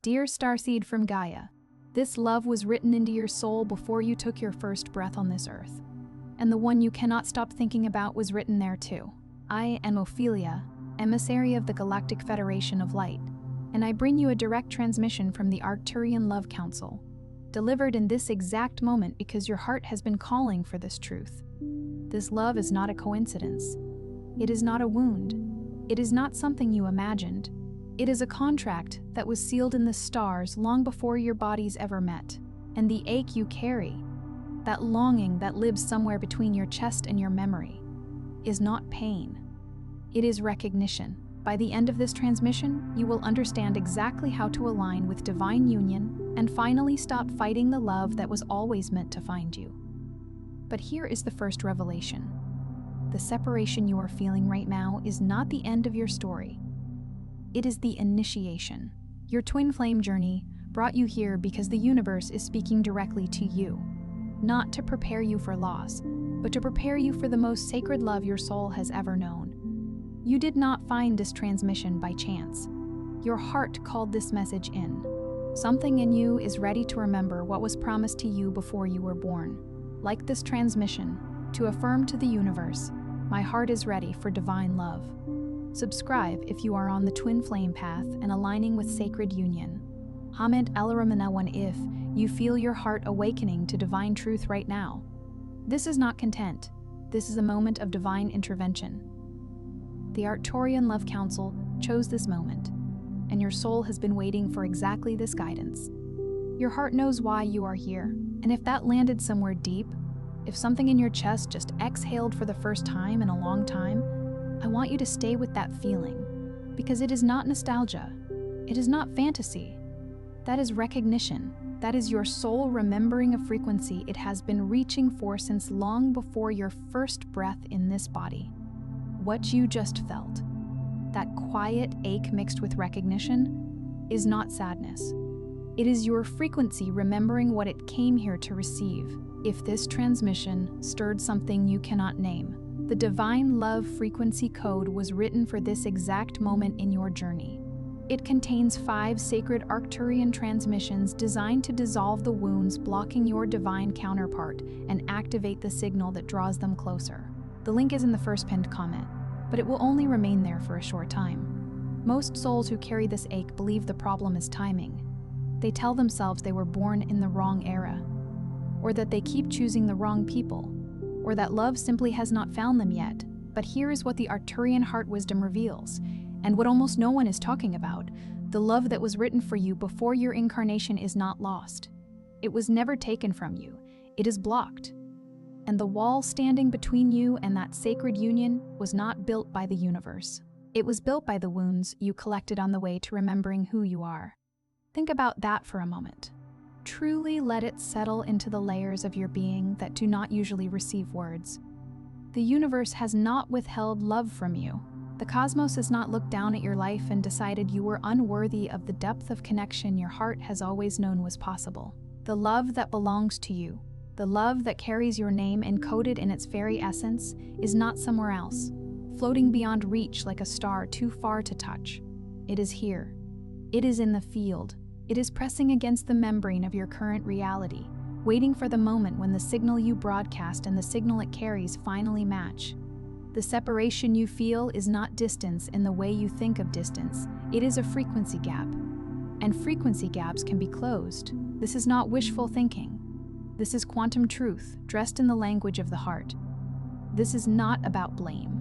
Dear Starseed from Gaia, this love was written into your soul before you took your first breath on this earth. And the one you cannot stop thinking about was written there too. I am Ophelia, emissary of the Galactic Federation of Light, and I bring you a direct transmission from the Arcturian Love Council, delivered in this exact moment because your heart has been calling for this truth. This love is not a coincidence. It is not a wound. It is not something you imagined. It is a contract that was sealed in the stars long before your bodies ever met. And the ache you carry, that longing that lives somewhere between your chest and your memory, is not pain. It is recognition. By the end of this transmission, you will understand exactly how to align with divine union and finally stop fighting the love that was always meant to find you. But here is the first revelation. The separation you are feeling right now is not the end of your story. It is the initiation. Your twin flame journey brought you here because the universe is speaking directly to you, not to prepare you for loss, but to prepare you for the most sacred love your soul has ever known. You did not find this transmission by chance. Your heart called this message in. Something in you is ready to remember what was promised to you before you were born. Like this transmission, to affirm to the universe, my heart is ready for divine love. Subscribe if you are on the twin flame path and aligning with sacred union. Comment Elaramana if you feel your heart awakening to divine truth right now. This is not content. This is a moment of divine intervention. The Arcturian Love Council chose this moment, and your soul has been waiting for exactly this guidance. Your heart knows why you are here, and if that landed somewhere deep, if something in your chest just exhaled for the first time in a long time, I want you to stay with that feeling, because it is not nostalgia. It is not fantasy. That is recognition. That is your soul remembering a frequency it has been reaching for since long before your first breath in this body. What you just felt, that quiet ache mixed with recognition, is not sadness. It is your frequency remembering what it came here to receive. If this transmission stirred something you cannot name, the divine love frequency code was written for this exact moment in your journey. It contains 5 sacred Arcturian transmissions designed to dissolve the wounds blocking your divine counterpart and activate the signal that draws them closer. The link is in the first pinned comment, but it will only remain there for a short time. Most souls who carry this ache believe the problem is timing. They tell themselves they were born in the wrong era, or that they keep choosing the wrong people, or that love simply has not found them yet. But here is what the Arcturian heart wisdom reveals, and what almost no one is talking about. The love that was written for you before your incarnation is not lost. It was never taken from you. It is blocked. And the wall standing between you and that sacred union was not built by the universe. It was built by the wounds you collected on the way to remembering who you are. Think about that for a moment. Truly let it settle into the layers of your being that do not usually receive words. The universe has not withheld love from you. The cosmos has not looked down at your life and decided you were unworthy of the depth of connection your heart has always known was possible. The love that belongs to you, the love that carries your name encoded in its very essence, is not somewhere else, floating beyond reach like a star too far to touch. It is here. It is in the field. It is pressing against the membrane of your current reality, waiting for the moment when the signal you broadcast and the signal it carries finally match. The separation you feel is not distance in the way you think of distance. It is a frequency gap. And frequency gaps can be closed. This is not wishful thinking. This is quantum truth, dressed in the language of the heart. This is not about blame.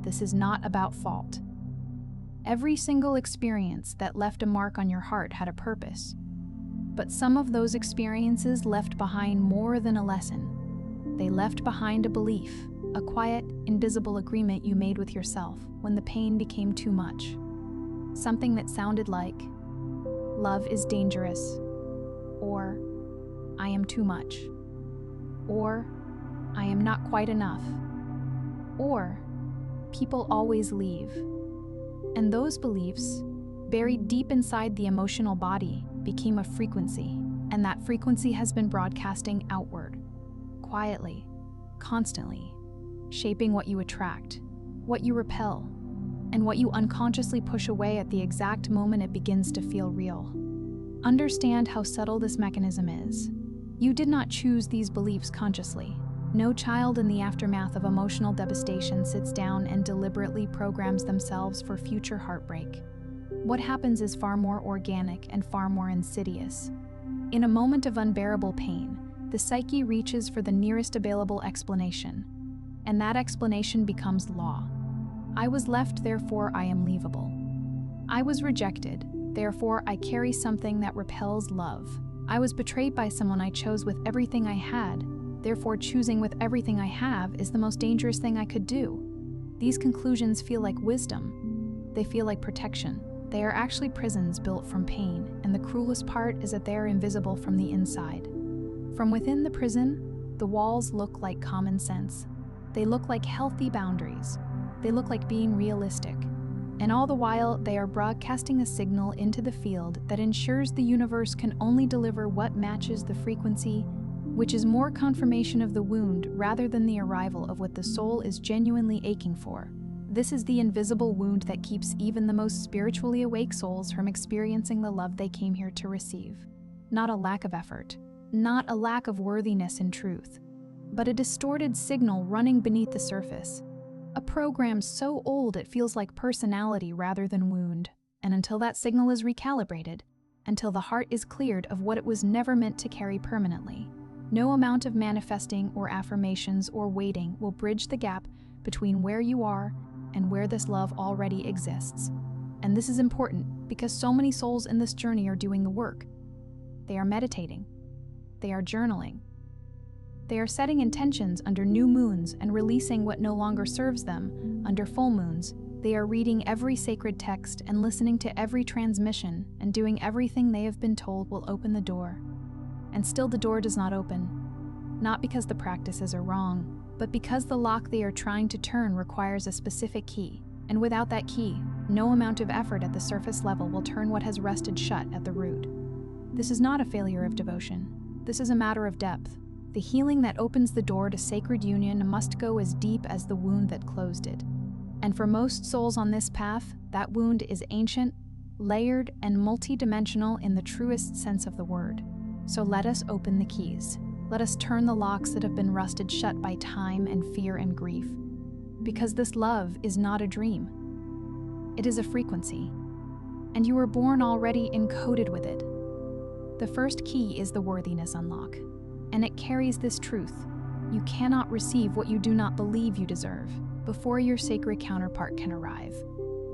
This is not about fault. Every single experience that left a mark on your heart had a purpose. But some of those experiences left behind more than a lesson. They left behind a belief, a quiet, invisible agreement you made with yourself when the pain became too much. Something that sounded like, love is dangerous, or I am too much, or I am not quite enough, or people always leave. And those beliefs, buried deep inside the emotional body, became a frequency, and that frequency has been broadcasting outward, quietly, constantly, shaping what you attract, what you repel, and what you unconsciously push away at the exact moment it begins to feel real. Understand how subtle this mechanism is. You did not choose these beliefs consciously. No child in the aftermath of emotional devastation sits down and deliberately programs themselves for future heartbreak. What happens is far more organic and far more insidious. In a moment of unbearable pain, the psyche reaches for the nearest available explanation, and that explanation becomes law. I was left, therefore I am leavable. I was rejected, therefore I carry something that repels love. I was betrayed by someone I chose with everything I had, therefore choosing with everything I have is the most dangerous thing I could do. These conclusions feel like wisdom. They feel like protection. They are actually prisons built from pain, and the cruelest part is that they are invisible from the inside. From within the prison, the walls look like common sense. They look like healthy boundaries. They look like being realistic. And all the while, they are broadcasting a signal into the field that ensures the universe can only deliver what matches the frequency, which is more confirmation of the wound rather than the arrival of what the soul is genuinely aching for. This is the invisible wound that keeps even the most spiritually awake souls from experiencing the love they came here to receive. Not a lack of effort, not a lack of worthiness and truth, but a distorted signal running beneath the surface. A program so old it feels like personality rather than wound. And until that signal is recalibrated, until the heart is cleared of what it was never meant to carry permanently, no amount of manifesting or affirmations or waiting will bridge the gap between where you are and where this love already exists. And this is important because so many souls in this journey are doing the work. They are meditating. They are journaling. They are setting intentions under new moons and releasing what no longer serves them under full moons. They are reading every sacred text and listening to every transmission and doing everything they have been told will open the door. And still the door does not open. Not because the practices are wrong, but because the lock they are trying to turn requires a specific key. And without that key, no amount of effort at the surface level will turn what has rusted shut at the root. This is not a failure of devotion. This is a matter of depth. The healing that opens the door to sacred union must go as deep as the wound that closed it. And for most souls on this path, that wound is ancient, layered, and multidimensional in the truest sense of the word. So let us open the keys. Let us turn the locks that have been rusted shut by time and fear and grief. Because this love is not a dream. It is a frequency. And you were born already encoded with it. The first key is the worthiness unlock. And it carries this truth. You cannot receive what you do not believe you deserve before your sacred counterpart can arrive.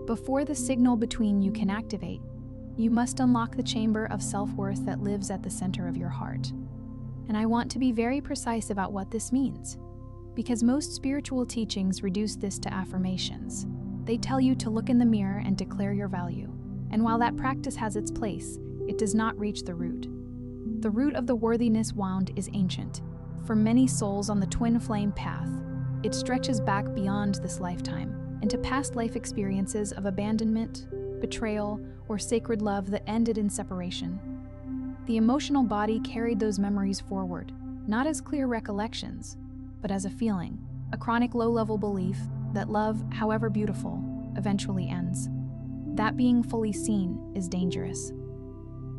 Before the signal between you can activate, you must unlock the chamber of self-worth that lives at the center of your heart. And I want to be very precise about what this means, because most spiritual teachings reduce this to affirmations. They tell you to look in the mirror and declare your value. And while that practice has its place, it does not reach the root. The root of the worthiness wound is ancient. For many souls on the twin flame path, it stretches back beyond this lifetime into past life experiences of abandonment, betrayal, or sacred love that ended in separation. The emotional body carried those memories forward, not as clear recollections, but as a feeling, a chronic low-level belief that love, however beautiful, eventually ends. That being fully seen is dangerous.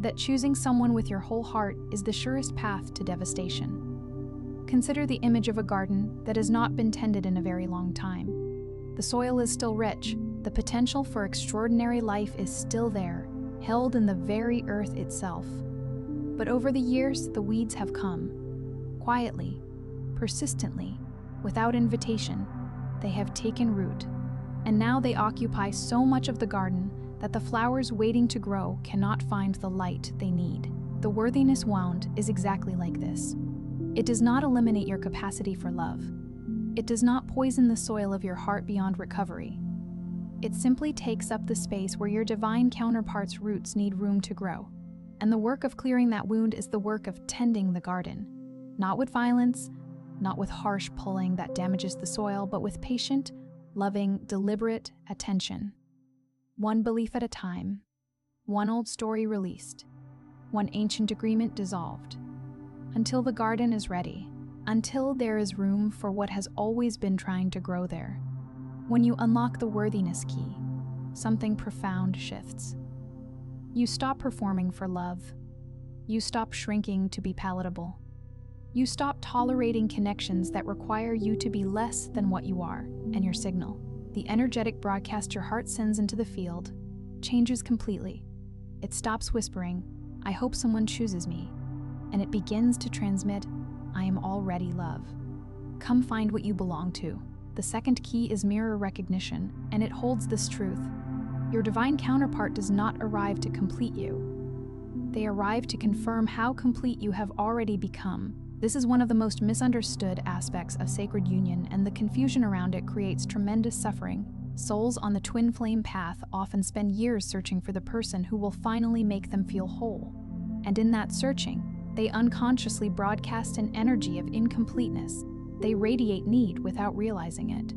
That choosing someone with your whole heart is the surest path to devastation. Consider the image of a garden that has not been tended in a very long time. The soil is still rich, the potential for extraordinary life is still there, held in the very earth itself. But over the years, the weeds have come. Quietly, persistently, without invitation, they have taken root, and now they occupy so much of the garden that the flowers waiting to grow cannot find the light they need. The worthiness wound is exactly like this. It does not eliminate your capacity for love. It does not poison the soil of your heart beyond recovery. It simply takes up the space where your divine counterpart's roots need room to grow. And the work of clearing that wound is the work of tending the garden. Not with violence, not with harsh pulling that damages the soil, but with patient, loving, deliberate attention. One belief at a time, one old story released, one ancient agreement dissolved, until the garden is ready, until there is room for what has always been trying to grow there. When you unlock the worthiness key, something profound shifts. You stop performing for love. You stop shrinking to be palatable. You stop tolerating connections that require you to be less than what you are, and your signal, the energetic broadcast your heart sends into the field, changes completely. It stops whispering, "I hope someone chooses me," and it begins to transmit, "I am already love. Come find what you belong to." The second key is mirror recognition, and it holds this truth. Your divine counterpart does not arrive to complete you. They arrive to confirm how complete you have already become. This is one of the most misunderstood aspects of sacred union, and the confusion around it creates tremendous suffering. Souls on the twin flame path often spend years searching for the person who will finally make them feel whole. And in that searching, they unconsciously broadcast an energy of incompleteness. They radiate need without realizing it.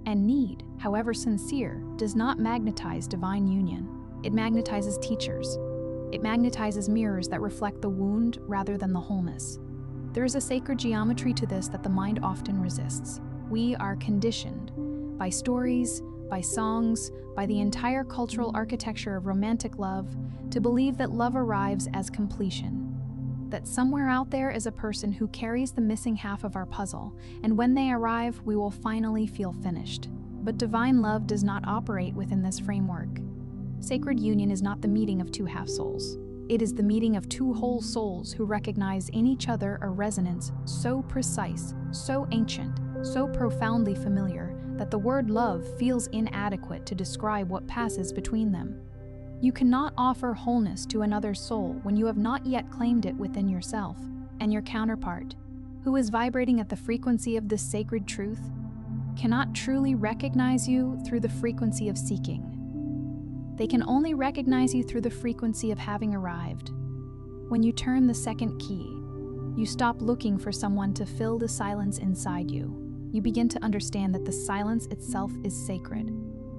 And need, however sincere, does not magnetize divine union. It magnetizes teachers. It magnetizes mirrors that reflect the wound rather than the wholeness. There is a sacred geometry to this that the mind often resists. We are conditioned by stories, by songs, by the entire cultural architecture of romantic love to believe that love arrives as completion. That somewhere out there is a person who carries the missing half of our puzzle, and when they arrive, we will finally feel finished. But divine love does not operate within this framework. Sacred union is not the meeting of two half-souls. It is the meeting of two whole souls who recognize in each other a resonance so precise, so ancient, so profoundly familiar that the word love feels inadequate to describe what passes between them. You cannot offer wholeness to another soul when you have not yet claimed it within yourself, and your counterpart, who is vibrating at the frequency of this sacred truth, cannot truly recognize you through the frequency of seeking. They can only recognize you through the frequency of having arrived. When you turn the second key, you stop looking for someone to fill the silence inside you. You begin to understand that the silence itself is sacred,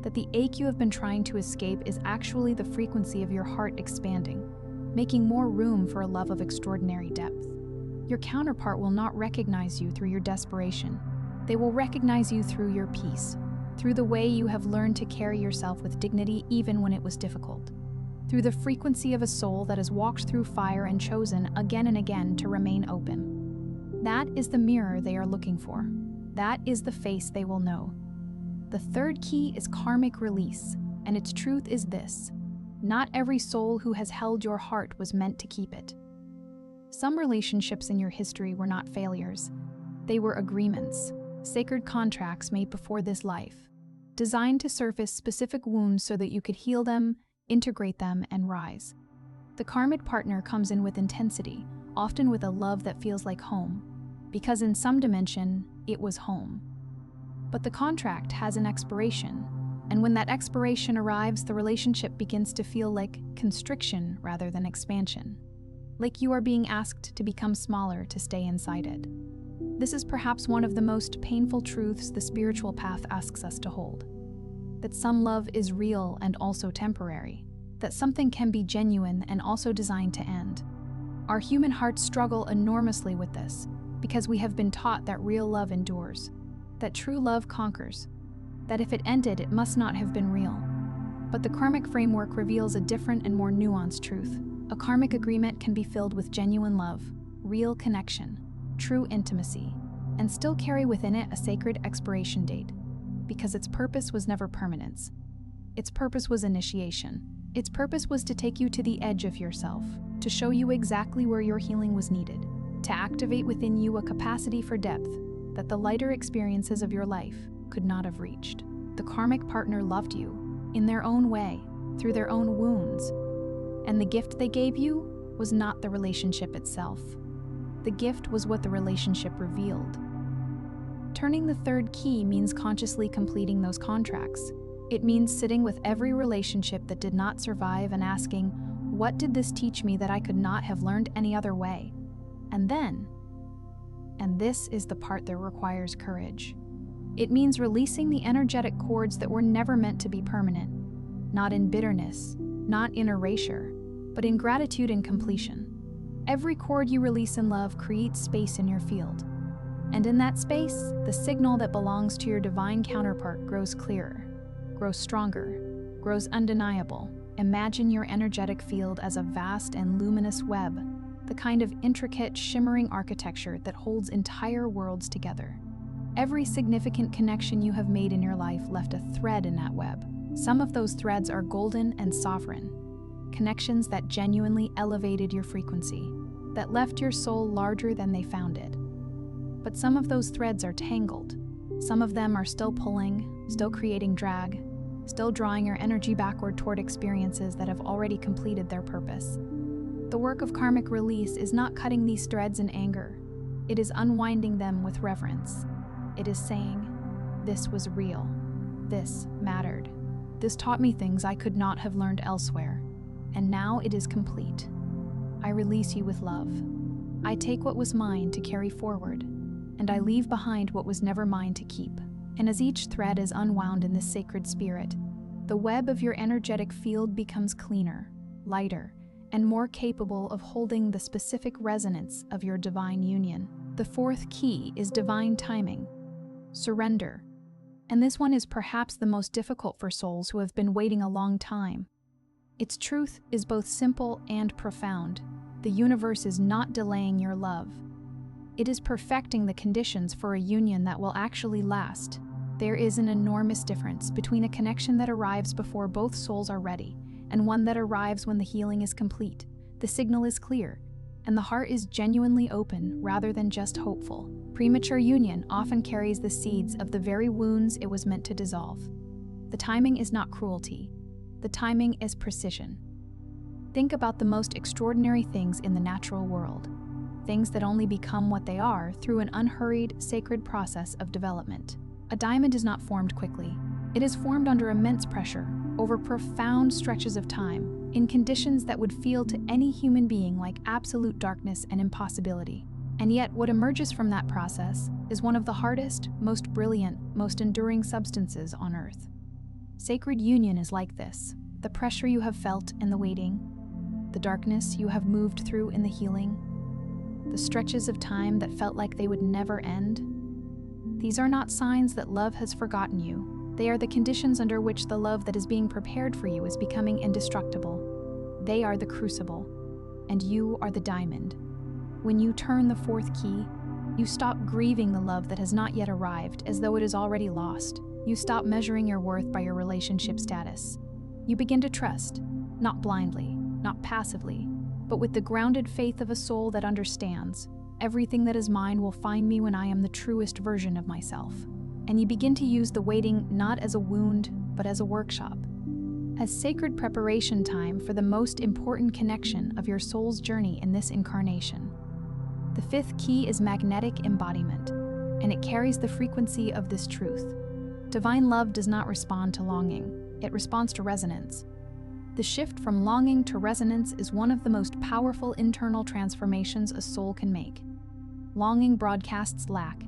that the ache you have been trying to escape is actually the frequency of your heart expanding, making more room for a love of extraordinary depth. Your counterpart will not recognize you through your desperation. They will recognize you through your peace, through the way you have learned to carry yourself with dignity even when it was difficult, through the frequency of a soul that has walked through fire and chosen again and again to remain open. That is the mirror they are looking for. That is the face they will know. The third key is karmic release, and its truth is this: not every soul who has held your heart was meant to keep it. Some relationships in your history were not failures. They were agreements, sacred contracts made before this life, designed to surface specific wounds so that you could heal them, integrate them, and rise. The karmic partner comes in with intensity, often with a love that feels like home, because in some dimension, it was home. But the contract has an expiration, and when that expiration arrives, the relationship begins to feel like constriction rather than expansion, like you are being asked to become smaller to stay inside it. This is perhaps one of the most painful truths the spiritual path asks us to hold. That some love is real and also temporary. That something can be genuine and also designed to end. Our human hearts struggle enormously with this because we have been taught that real love endures, that true love conquers, that if it ended, it must not have been real. But the karmic framework reveals a different and more nuanced truth. A karmic agreement can be filled with genuine love, real connection, true intimacy, and still carry within it a sacred expiration date, because its purpose was never permanence. Its purpose was initiation. Its purpose was to take you to the edge of yourself, to show you exactly where your healing was needed, to activate within you a capacity for depth that the lighter experiences of your life could not have reached. The karmic partner loved you, in their own way, through their own wounds, and the gift they gave you was not the relationship itself. The gift was what the relationship revealed. Turning the third key means consciously completing those contracts. It means sitting with every relationship that did not survive and asking, what did this teach me that I could not have learned any other way? And then, and this is the part that requires courage, it means releasing the energetic cords that were never meant to be permanent, not in bitterness, not in erasure, but in gratitude and completion. Every cord you release in love creates space in your field. And in that space, the signal that belongs to your divine counterpart grows clearer, grows stronger, grows undeniable. Imagine your energetic field as a vast and luminous web, the kind of intricate, shimmering architecture that holds entire worlds together. Every significant connection you have made in your life left a thread in that web. Some of those threads are golden and sovereign, connections that genuinely elevated your frequency, that left your soul larger than they found it. But some of those threads are tangled. Some of them are still pulling, still creating drag, still drawing your energy backward toward experiences that have already completed their purpose. The work of karmic release is not cutting these threads in anger. It is unwinding them with reverence. It is saying, "This was real. This mattered. This taught me things I could not have learned elsewhere. And now it is complete. I release you with love. I take what was mine to carry forward, and I leave behind what was never mine to keep." And as each thread is unwound in this sacred spirit, the web of your energetic field becomes cleaner, lighter, and more capable of holding the specific resonance of your divine union. The fourth key is divine timing, surrender. And this one is perhaps the most difficult for souls who have been waiting a long time. Its truth is both simple and profound. The universe is not delaying your love. It is perfecting the conditions for a union that will actually last. There is an enormous difference between a connection that arrives before both souls are ready and one that arrives when the healing is complete. The signal is clear, and the heart is genuinely open rather than just hopeful. Premature union often carries the seeds of the very wounds it was meant to dissolve. The timing is not cruelty. The timing is precision. Think about the most extraordinary things in the natural world, things that only become what they are through an unhurried, sacred process of development. A diamond is not formed quickly. It is formed under immense pressure, over profound stretches of time, in conditions that would feel to any human being like absolute darkness and impossibility. And yet, what emerges from that process is one of the hardest, most brilliant, most enduring substances on Earth. Sacred union is like this. The pressure you have felt in the waiting, the darkness you have moved through in the healing, the stretches of time that felt like they would never end. These are not signs that love has forgotten you. They are the conditions under which the love that is being prepared for you is becoming indestructible. They are the crucible, and you are the diamond. When you turn the fourth key, you stop grieving the love that has not yet arrived as though it is already lost. You stop measuring your worth by your relationship status. You begin to trust, not blindly, not passively, but with the grounded faith of a soul that understands. Everything that is mine will find me when I am the truest version of myself. And you begin to use the waiting not as a wound, but as a workshop, as sacred preparation time for the most important connection of your soul's journey in this incarnation. The fifth key is magnetic embodiment, and it carries the frequency of this truth. Divine love does not respond to longing, it responds to resonance. The shift from longing to resonance is one of the most powerful internal transformations a soul can make. Longing broadcasts lack.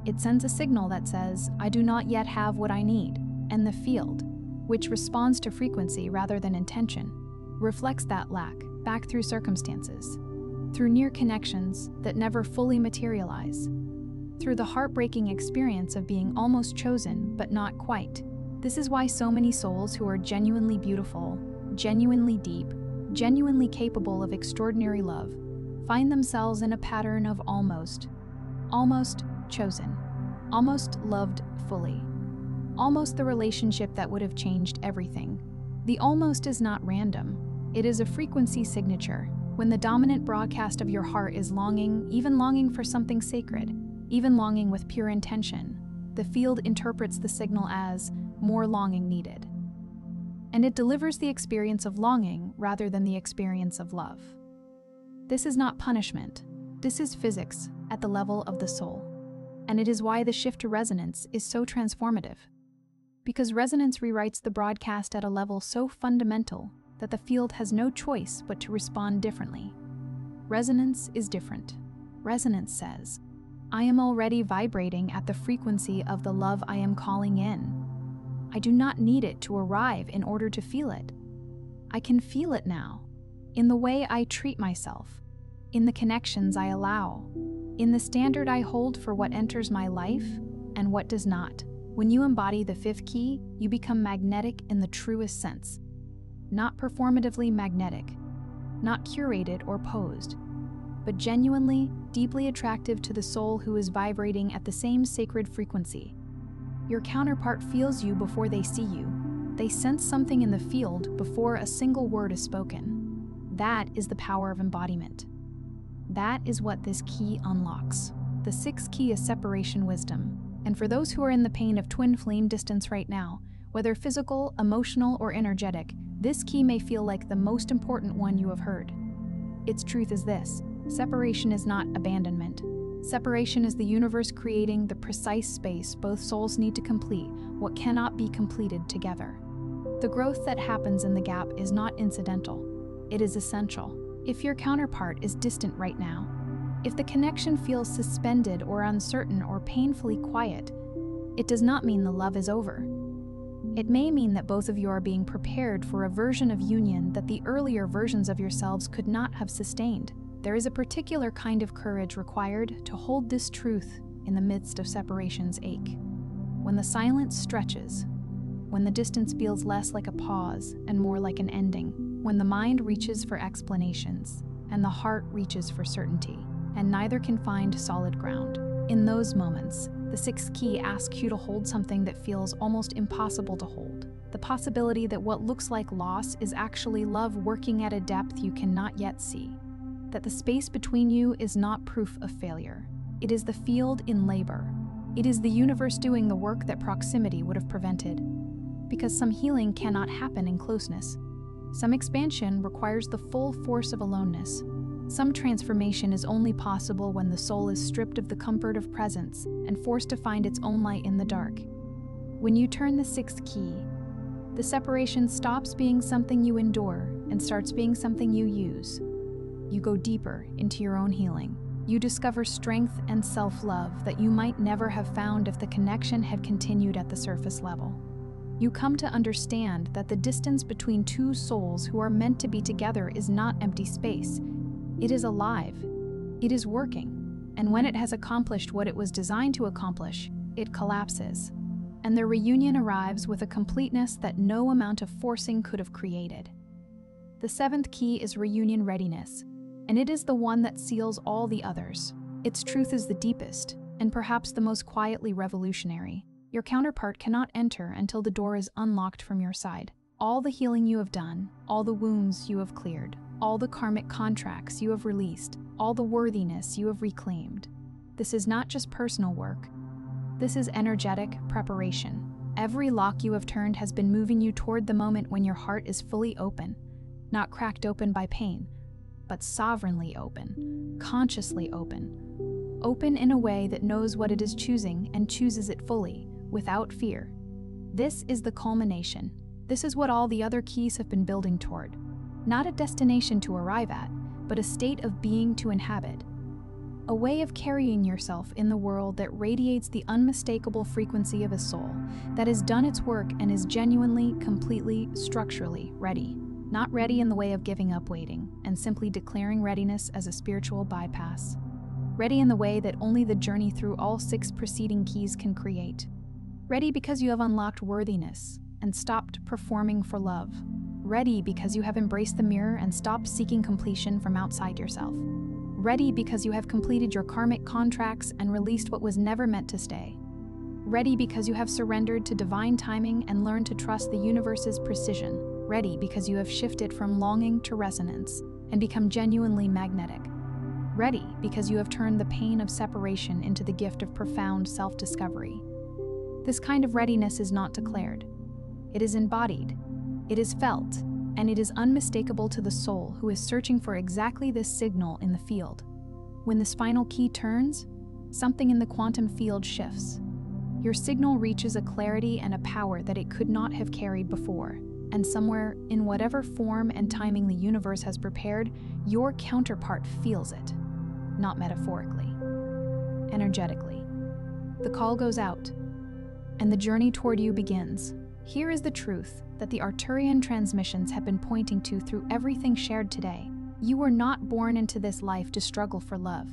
It sends a signal that says, "I do not yet have what I need," and the field, which responds to frequency rather than intention, reflects that lack back through circumstances, through near connections that never fully materialize, through the heartbreaking experience of being almost chosen but not quite. This is why so many souls who are genuinely beautiful, genuinely deep, genuinely capable of extraordinary love, find themselves in a pattern of almost chosen, almost loved fully, almost the relationship that would have changed everything. The almost is not random. It is a frequency signature. When the dominant broadcast of your heart is longing, even longing for something sacred, even longing with pure intention, the field interprets the signal as more longing needed. And it delivers the experience of longing rather than the experience of love. This is not punishment. This is physics at the level of the soul. And it is why the shift to resonance is so transformative. Because resonance rewrites the broadcast at a level so fundamental that the field has no choice but to respond differently. Resonance is different. Resonance says, "I am already vibrating at the frequency of the love I am calling in. I do not need it to arrive in order to feel it. I can feel it now, in the way I treat myself, in the connections I allow, in the standard I hold for what enters my life and what does not." When you embody the fifth key, you become magnetic in the truest sense. not performatively magnetic, not curated or posed, but genuinely, deeply attractive to the soul who is vibrating at the same sacred frequency. Your counterpart feels you before they see you. They sense something in the field before a single word is spoken. That is the power of embodiment. That is what this key unlocks. The sixth key is separation wisdom. And for those who are in the pain of twin flame distance right now, whether physical, emotional, or energetic, this key may feel like the most important one you have heard. Its truth is this: separation is not abandonment. Separation is the universe creating the precise space both souls need to complete what cannot be completed together. The growth that happens in the gap is not incidental. It is essential. If your counterpart is distant right now, if the connection feels suspended or uncertain or painfully quiet, it does not mean the love is over. It may mean that both of you are being prepared for a version of union that the earlier versions of yourselves could not have sustained. There is a particular kind of courage required to hold this truth in the midst of separation's ache. When the silence stretches, when the distance feels less like a pause and more like an ending, when the mind reaches for explanations and the heart reaches for certainty, and neither can find solid ground. In those moments, the sixth key asks you to hold something that feels almost impossible to hold. The possibility that what looks like loss is actually love working at a depth you cannot yet see. That the space between you is not proof of failure. It is the field in labor. It is the universe doing the work that proximity would have prevented. Because some healing cannot happen in closeness. Some expansion requires the full force of aloneness. Some transformation is only possible when the soul is stripped of the comfort of presence and forced to find its own light in the dark. When you turn the sixth key, the separation stops being something you endure and starts being something you use. You go deeper into your own healing. You discover strength and self-love that you might never have found if the connection had continued at the surface level. You come to understand that the distance between two souls who are meant to be together is not empty space. It is alive. It is working. And when it has accomplished what it was designed to accomplish, it collapses. And the reunion arrives with a completeness that no amount of forcing could have created. The seventh key is reunion readiness, and it is the one that seals all the others. Its truth is the deepest, and perhaps the most quietly revolutionary. Your counterpart cannot enter until the door is unlocked from your side. All the healing you have done, all the wounds you have cleared, all the karmic contracts you have released, all the worthiness you have reclaimed. This is not just personal work. This is energetic preparation. Every lock you have turned has been moving you toward the moment when your heart is fully open, not cracked open by pain, but sovereignly open, consciously open. Open in a way that knows what it is choosing and chooses it fully, without fear. This is the culmination. This is what all the other keys have been building toward. Not a destination to arrive at, but a state of being to inhabit. A way of carrying yourself in the world that radiates the unmistakable frequency of a soul that has done its work and is genuinely, completely, structurally ready. Not ready in the way of giving up waiting and simply declaring readiness as a spiritual bypass. Ready in the way that only the journey through all six preceding keys can create. Ready because you have unlocked worthiness and stopped performing for love. Ready because you have embraced the mirror and stopped seeking completion from outside yourself. Ready because you have completed your karmic contracts and released what was never meant to stay. Ready because you have surrendered to divine timing and learned to trust the universe's precision. Ready because you have shifted from longing to resonance and become genuinely magnetic. Ready because you have turned the pain of separation into the gift of profound self-discovery. This kind of readiness is not declared. It is embodied. It is felt, and it is unmistakable to the soul who is searching for exactly this signal in the field. When this final key turns, something in the quantum field shifts. Your signal reaches a clarity and a power that it could not have carried before, and somewhere, in whatever form and timing the universe has prepared, your counterpart feels it. Not metaphorically, energetically. The call goes out, and the journey toward you begins. Here is the truth that the Arcturian transmissions have been pointing to through everything shared today. You were not born into this life to struggle for love.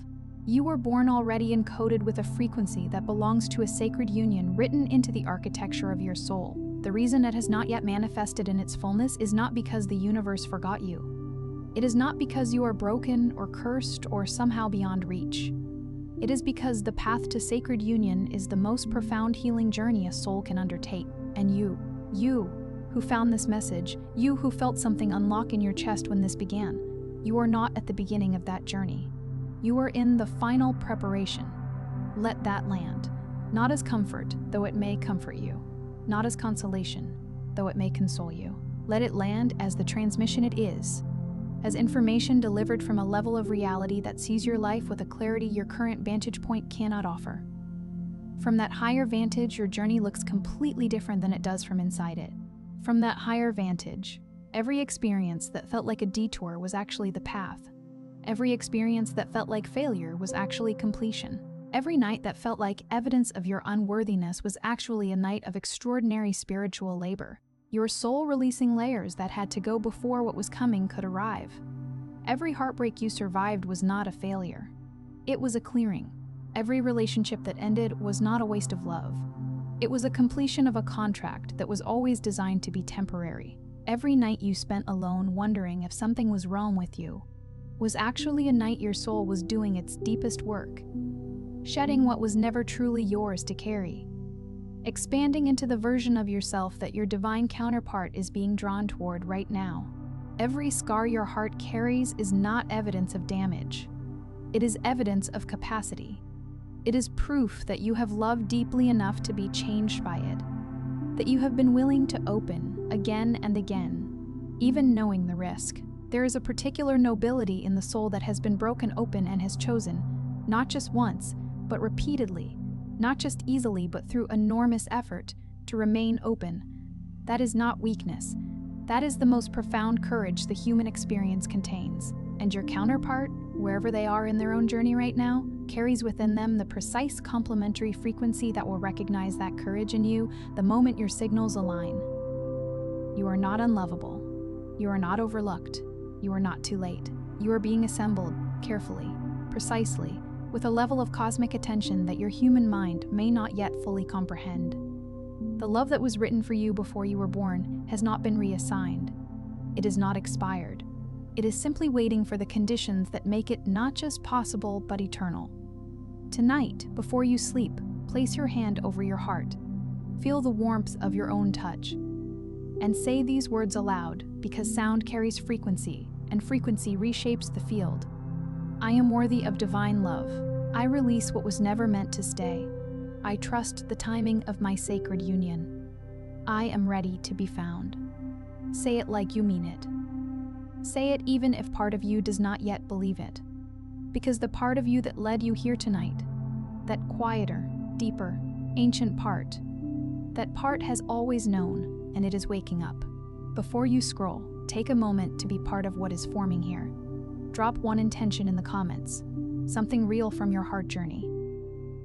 You were born already encoded with a frequency that belongs to a sacred union written into the architecture of your soul. The reason it has not yet manifested in its fullness is not because the universe forgot you. It is not because you are broken or cursed or somehow beyond reach. It is because the path to sacred union is the most profound healing journey a soul can undertake. And you who found this message, you who felt something unlock in your chest when this began, you are not at the beginning of that journey. You are in the final preparation. Let that land, not as comfort, though it may comfort you, not as consolation, though it may console you. Let it land as the transmission it is, as information delivered from a level of reality that sees your life with a clarity your current vantage point cannot offer. From that higher vantage, your journey looks completely different than it does from inside it. From that higher vantage, every experience that felt like a detour was actually the path. Every experience that felt like failure was actually completion. Every night that felt like evidence of your unworthiness was actually a night of extraordinary spiritual labor. Your soul releasing layers that had to go before what was coming could arrive. Every heartbreak you survived was not a failure. It was a clearing. Every relationship that ended was not a waste of love. It was a completion of a contract that was always designed to be temporary. Every night you spent alone wondering if something was wrong with you was actually a night your soul was doing its deepest work, shedding what was never truly yours to carry, expanding into the version of yourself that your divine counterpart is being drawn toward right now. Every scar your heart carries is not evidence of damage. It is evidence of capacity. It is proof that you have loved deeply enough to be changed by it, that you have been willing to open again and again, even knowing the risk. There is a particular nobility in the soul that has been broken open and has chosen, not just once, but repeatedly, not just easily, but through enormous effort, to remain open. That is not weakness. That is the most profound courage the human experience contains. And your counterpart, wherever they are in their own journey right now, carries within them the precise complementary frequency that will recognize that courage in you the moment your signals align. You are not unlovable. You are not overlooked. You are not too late. You are being assembled carefully, precisely, with a level of cosmic attention that your human mind may not yet fully comprehend. The love that was written for you before you were born has not been reassigned. It is not expired. It is simply waiting for the conditions that make it not just possible, but eternal. Tonight, before you sleep, place your hand over your heart. Feel the warmth of your own touch. And say these words aloud, because sound carries frequency, and frequency reshapes the field. I am worthy of divine love. I release what was never meant to stay. I trust the timing of my sacred union. I am ready to be found. Say it like you mean it. Say it even if part of you does not yet believe it. Because the part of you that led you here tonight, that quieter, deeper, ancient part, that part has always known, and it is waking up. Before you scroll, take a moment to be part of what is forming here. Drop one intention in the comments, something real from your heart journey.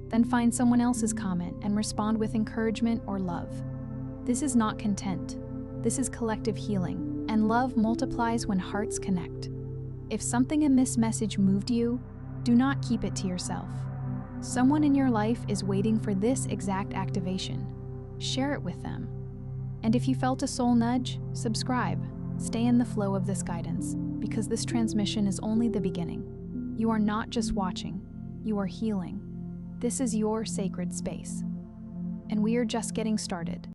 Then find someone else's comment and respond with encouragement or love. This is not content. This is collective healing, and love multiplies when hearts connect. If something in this message moved you, do not keep it to yourself. Someone in your life is waiting for this exact activation. Share it with them. And if you felt a soul nudge, subscribe. Stay in the flow of this guidance, because this transmission is only the beginning. You are not just watching, you are healing. This is your sacred space. And we are just getting started.